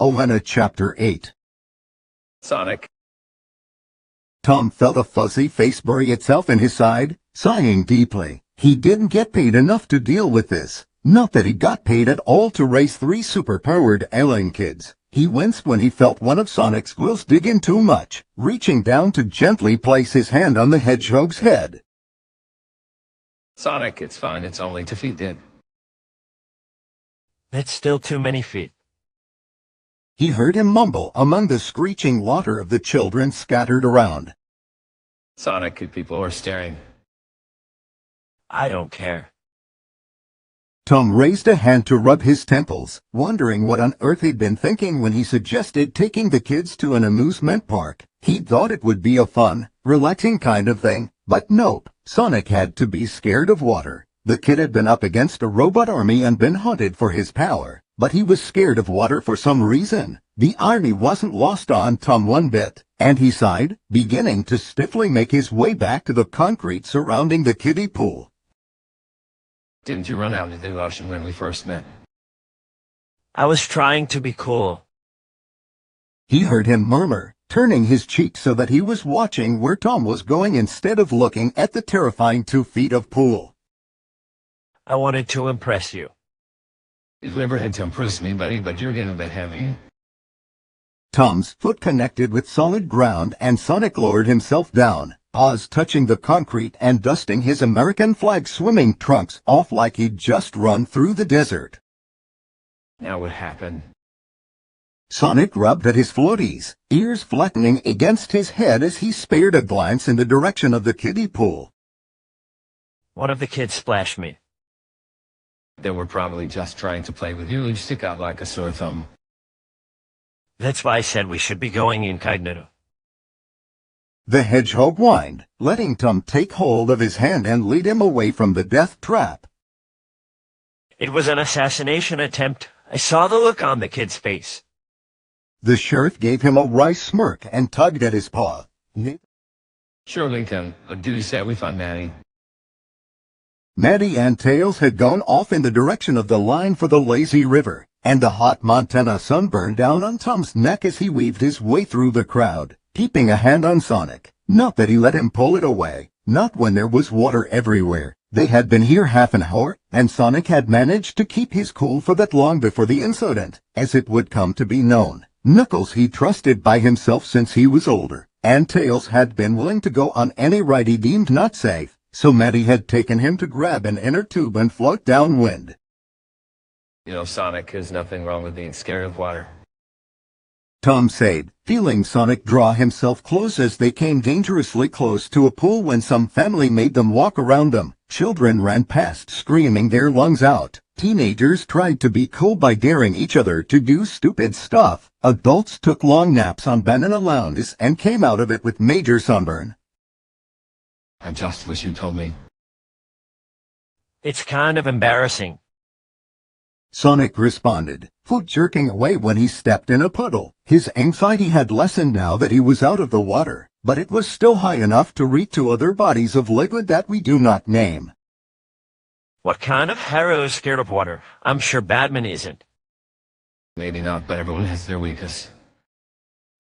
Ohana Chapter 8. Sonic. Tom felt a fuzzy face bury itself in his side, sighing deeply. He didn't get paid enough to deal with this. Not that he got paid at all to raise 3 superpowered alien kids. He winced when he felt one of Sonic's quills dig in too much, reaching down to gently place his hand on the hedgehog's head. Sonic, it's fine. It's only 2 feet dead. That's still too many feet. He heard him mumble among the screeching laughter of the children scattered around. Sonic, people are staring. I don't care. Tom raised a hand to rub his temples, wondering what on earth he'd been thinking when he suggested taking the kids to an amusement park. He thought it would be a fun, relaxing kind of thing, but nope, Sonic had to be scared of water. The kid had been up against a robot army and been hunted for his power, but he was scared of water for some reason. The irony wasn't lost on Tom one bit, and he sighed, beginning to stiffly make his way back to the concrete surrounding the kiddie pool. Didn't you run out into the ocean when we first met? I was trying to be cool. He heard him murmur, turning his cheek so that he was watching where Tom was going instead of looking at the terrifying 2 feet of pool. I wanted to impress you. You've never had to impress me, buddy, but you're getting a bit heavy. Tom's foot connected with solid ground and Sonic lowered himself down, paws touching the concrete and dusting his American flag swimming trunks off like he'd just run through the desert. Now what happened? Sonic rubbed at his floaties, ears flattening against his head as he spared a glance in the direction of the kiddie pool. One of the kids splashed me. They were probably just trying to play with you. You stick out like a sore thumb. That's why I said we should be going incognito. The hedgehog whined, letting Tom take hold of his hand and lead him away from the death trap. It was an assassination attempt. I saw the look on the kid's face. The sheriff gave him a wry smirk and tugged at his paw. Sure, Lincoln. Do you say we found Maddie? Maddie and Tails had gone off in the direction of the line for the lazy river, and the hot Montana sun burned down on Tom's neck as he weaved his way through the crowd, keeping a hand on Sonic. Not that he let him pull it away, not when there was water everywhere. They had been here half an hour, and Sonic had managed to keep his cool for that long before the incident, as it would come to be known. Knuckles he trusted by himself since he was older, and Tails had been willing to go on any ride he deemed not safe. So Maddie had taken him to grab an inner tube and float downwind. You know, Sonic, there's nothing wrong with being scared of water. Tom said, feeling Sonic draw himself close as they came dangerously close to a pool when some family made them walk around them. Children ran past screaming their lungs out. Teenagers tried to be cool by daring each other to do stupid stuff. Adults took long naps on banana lounges and came out of it with major sunburn. I just wish you told me. It's kind of embarrassing. Sonic responded, foot jerking away when he stepped in a puddle. His anxiety had lessened now that he was out of the water, but it was still high enough to reach to other bodies of liquid that we do not name. What kind of hero is scared of water? I'm sure Batman isn't. Maybe not, but everyone has their weakness.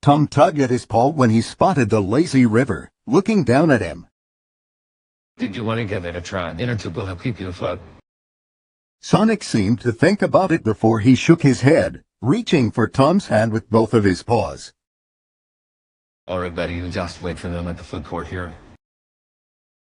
Tom tugged at his paw when he spotted the lazy river, looking down at him. Did you want to give it a try? An inner tube will help keep you afloat. Sonic seemed to think about it before he shook his head, reaching for Tom's hand with both of his paws. All right, buddy, you just wait for them at the food court here.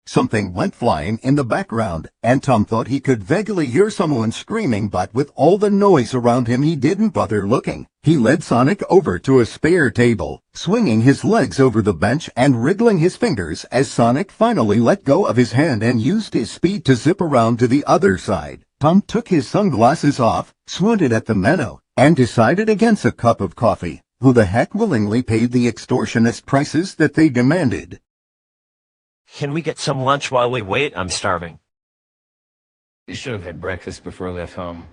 Something went flying in the background, and Tom thought he could vaguely hear someone screaming, but with all the noise around him he didn't bother looking. He led Sonic over to a spare table, swinging his legs over the bench and wriggling his fingers as Sonic finally let go of his hand and used his speed to zip around to the other side. Tom took his sunglasses off, squinted at the menu, and decided against a cup of coffee. Who the heck willingly paid the extortionist prices that they demanded? Can we get some lunch while we wait? I'm starving. You should have had breakfast before I left home.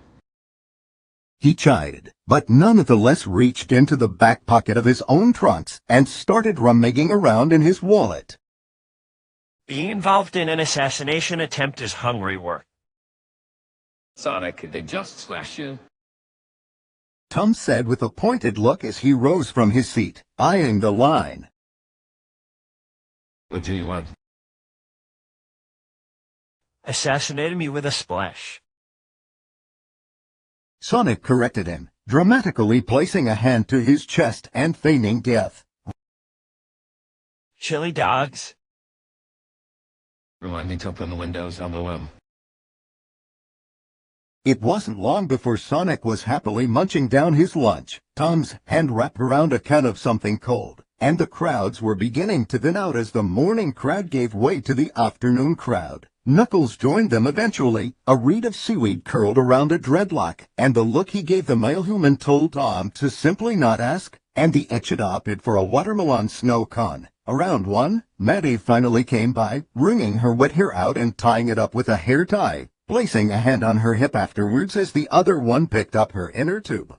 He chided, but nonetheless reached into the back pocket of his own trunks and started rummaging around in his wallet. Being involved in an assassination attempt is hungry work. Sonic, they just slashed you. Tom said with a pointed look as he rose from his seat, eyeing the line. What do you want? Assassinated me with a splash. Sonic corrected him, dramatically placing a hand to his chest and feigning death. Chili dogs. Remind me to open the windows, I'll blow him. It wasn't long before Sonic was happily munching down his lunch, Tom's hand wrapped around a can of something cold, and the crowds were beginning to thin out as the morning crowd gave way to the afternoon crowd. Knuckles joined them eventually, a reed of seaweed curled around a dreadlock, and the look he gave the male human told Tom to simply not ask, and the Echid opted for a watermelon snow cone. Around 1, Maddie finally came by, wringing her wet hair out and tying it up with a hair tie, placing a hand on her hip afterwards as the other one picked up her inner tube.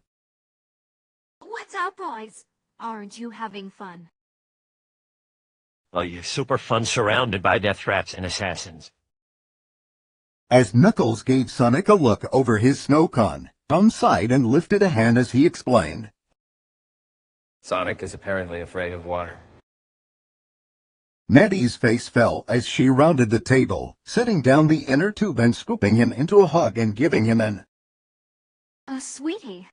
What's up, boys? Aren't you having fun? Oh, you're super fun surrounded by death rats and assassins. As Knuckles gave Sonic a look over his snow cone, Tom sighed and lifted a hand as he explained. Sonic is apparently afraid of water. Maddie's face fell as she rounded the table, setting down the inner tube and scooping him into a hug and giving him an Sweetie.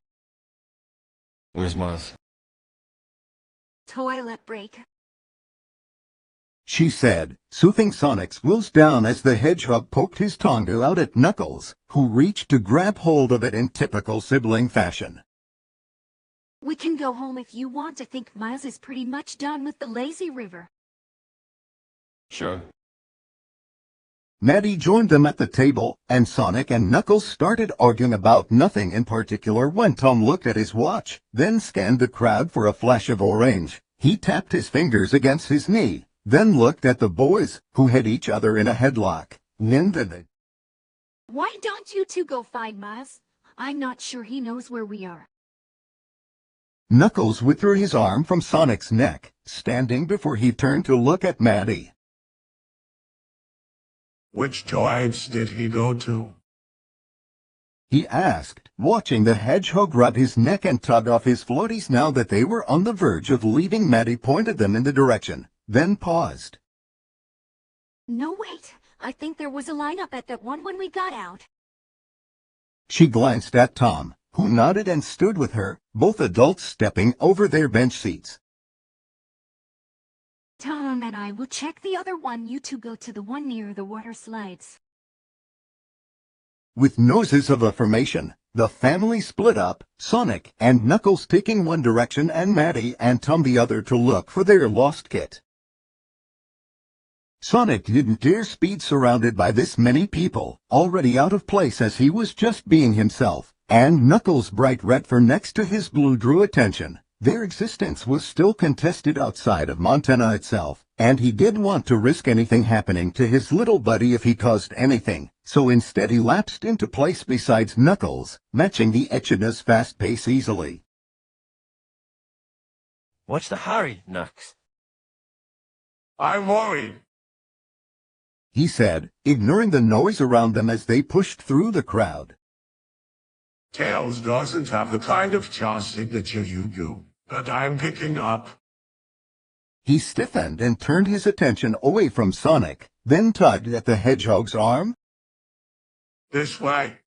Where's Maz? Toilet break. She said, soothing Sonic's wheels down as the hedgehog poked his tongue out at Knuckles, who reached to grab hold of it in typical sibling fashion. We can go home if you want. I think Miles is pretty much done with the lazy river. Sure. Maddie joined them at the table, and Sonic and Knuckles started arguing about nothing in particular when Tom looked at his watch, then scanned the crowd for a flash of orange. He tapped his fingers against his knee, then looked at the boys, who had each other in a headlock. Then Why don't you two go find Miles? I'm not sure he knows where we are. Knuckles withdrew his arm from Sonic's neck, standing before he turned to look at Maddie. Which joints did he go to? He asked, watching the hedgehog rub his neck and tug off his floaties now that they were on the verge of leaving. Maddie pointed them in the direction, then paused. No, wait. I think there was a lineup at that one when we got out. She glanced at Tom, who nodded and stood with her, both adults stepping over their bench seats. Tom and I will check the other one. You two go to the one near the water slides. With noises of affirmation, the family split up, Sonic and Knuckles taking one direction and Maddie and Tom the other to look for their lost kit. Sonic didn't dare speed surrounded by this many people, already out of place as he was just being himself, and Knuckles' bright red fur next to his blue drew attention. Their existence was still contested outside of Montana itself, and he didn't want to risk anything happening to his little buddy if he caused anything, so instead he lapsed into place beside Knuckles, matching the Echidna's fast pace easily. What's the hurry, Knux? I'm worried. He said, ignoring the noise around them as they pushed through the crowd. Tails doesn't have the kind of jaw signature you do, but I'm picking up. He stiffened and turned his attention away from Sonic, then tugged at the hedgehog's arm. This way.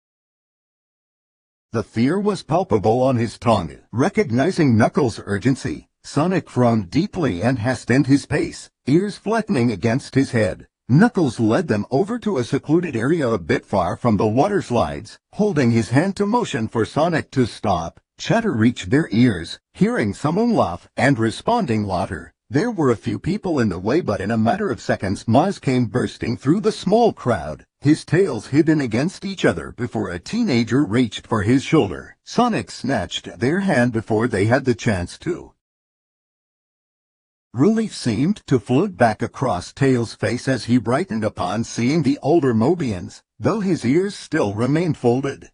The fear was palpable on his tongue. Recognizing Knuckles' urgency, Sonic frowned deeply and hastened his pace, ears flattening against his head. Knuckles led them over to a secluded area a bit far from the water slides, holding his hand to motion for Sonic to stop. Chatter reached their ears, hearing someone laugh and responding louder. There were a few people in the way, but in a matter of seconds Maz came bursting through the small crowd, his tails hidden against each other before a teenager reached for his shoulder. Sonic snatched their hand before they had the chance to. Relief seemed to float back across Tails' face as he brightened upon seeing the older Mobians, though his ears still remained folded.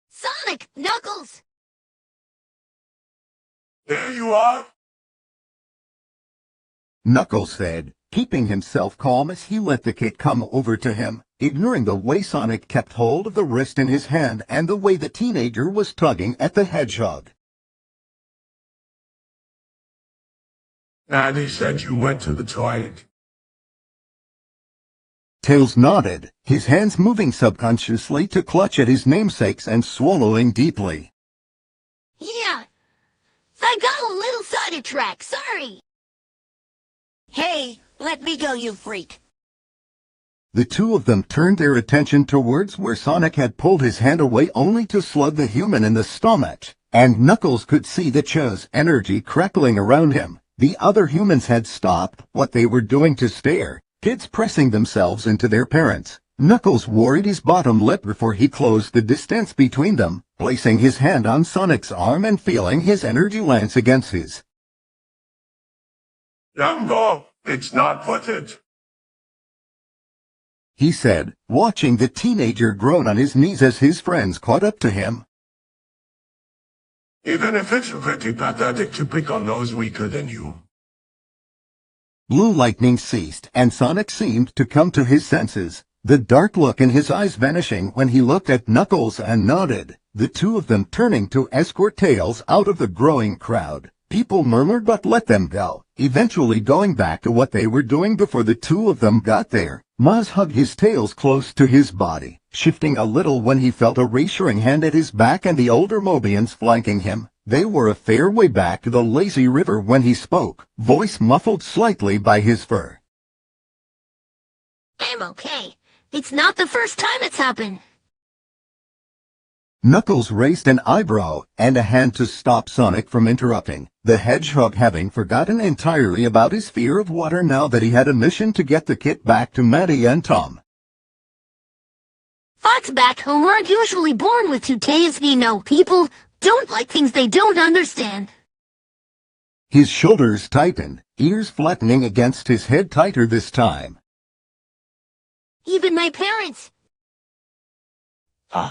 Sonic! Knuckles! There you are. Knuckles said, keeping himself calm as he let the kid come over to him. ignoring the way Sonic kept hold of the wrist in his hand and the way the teenager was tugging at the hedgehog. Maddie said you went to the toilet. Tails nodded, his hands moving subconsciously to clutch at his namesakes and swallowing deeply. Yeah, I got a little sidetracked, sorry. Hey, let me go, you freak. The two of them turned their attention towards where Sonic had pulled his hand away only to slug the human in the stomach, and Knuckles could see the Ch's energy crackling around him. The other humans had stopped what they were doing to stare, kids pressing themselves into their parents. Knuckles worried his bottom lip before he closed the distance between them, placing his hand on Sonic's arm and feeling his energy lance against his. Jumbo, it's not worth it. He said, watching the teenager groan on his knees as his friends caught up to him. Even if it's pretty pathetic to pick on those weaker than you. Blue lightning ceased, and Sonic seemed to come to his senses, the dark look in his eyes vanishing when he looked at Knuckles and nodded, the two of them turning to escort Tails out of the growing crowd. People murmured but let them go, eventually going back to what they were doing before the two of them got there. Maz hugged his Tails close to his body, shifting a little when he felt a reassuring hand at his back and the older Mobians flanking him. They were a fair way back to the lazy river when he spoke, voice muffled slightly by his fur. I'm okay. It's not the first time it's happened. Knuckles raised an eyebrow and a hand to stop Sonic from interrupting, the hedgehog having forgotten entirely about his fear of water now that he had a mission to get the kit back to Maddie and Tom. Fox back home aren't usually born with two tails, you know. People don't like things they don't understand. His shoulders tightened, ears flattening against his head tighter this time. Even my parents.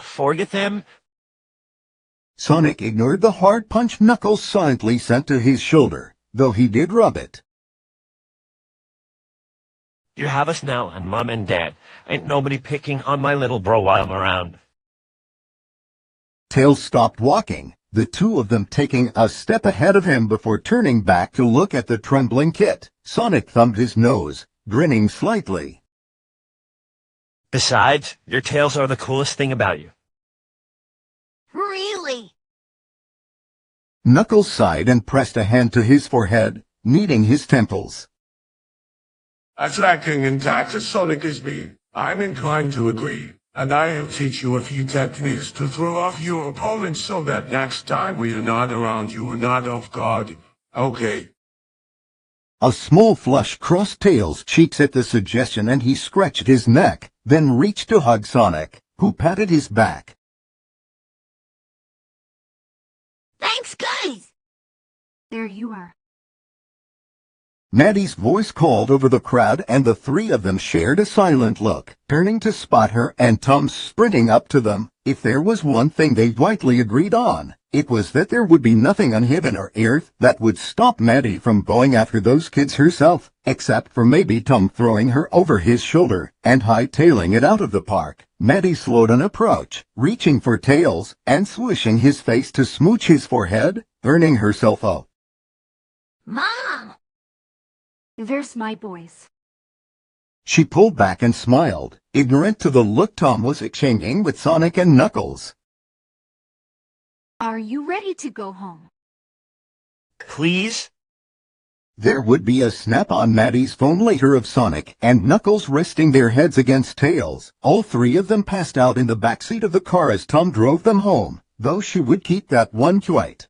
Forget them? Sonic ignored the hard punch Knuckles silently sent to his shoulder, though he did rub it. You have us now, and Mom and Dad. Ain't nobody picking on my little bro while I'm around. Tails stopped walking, the two of them taking a step ahead of him before turning back to look at the trembling kit. Sonic thumbed his nose, grinning slightly. Besides, your tails are the coolest thing about you. Really? Knuckles sighed and pressed a hand to his forehead, kneading his temples. As lacking in tact as Sonic is me, I'm inclined to agree, and I'll teach you a few techniques to throw off your opponents so that next time we are not around you are not off guard. Okay. A small flush crossed Tails' cheeks at the suggestion and he scratched his neck, then reached to hug Sonic, who patted his back. Thanks, guys. There you are. Maddie's voice called over the crowd and the three of them shared a silent look, turning to spot her and Tom sprinting up to them. If there was one thing they widely agreed on, it was that there would be nothing on heaven or earth that would stop Maddie from going after those kids herself, except for maybe Tom throwing her over his shoulder and hightailing it out of the park. Maddie slowed an approach, reaching for Tails and swishing his face to smooch his forehead, burning herself up. Mom! There's my boys. She pulled back and smiled, ignorant to the look Tom was exchanging with Sonic and Knuckles. Are you ready to go home? Please? There would be a snap on Maddie's phone later of Sonic and Knuckles resting their heads against Tails. All three of them passed out in the backseat of the car as Tom drove them home, though she would keep that one quiet.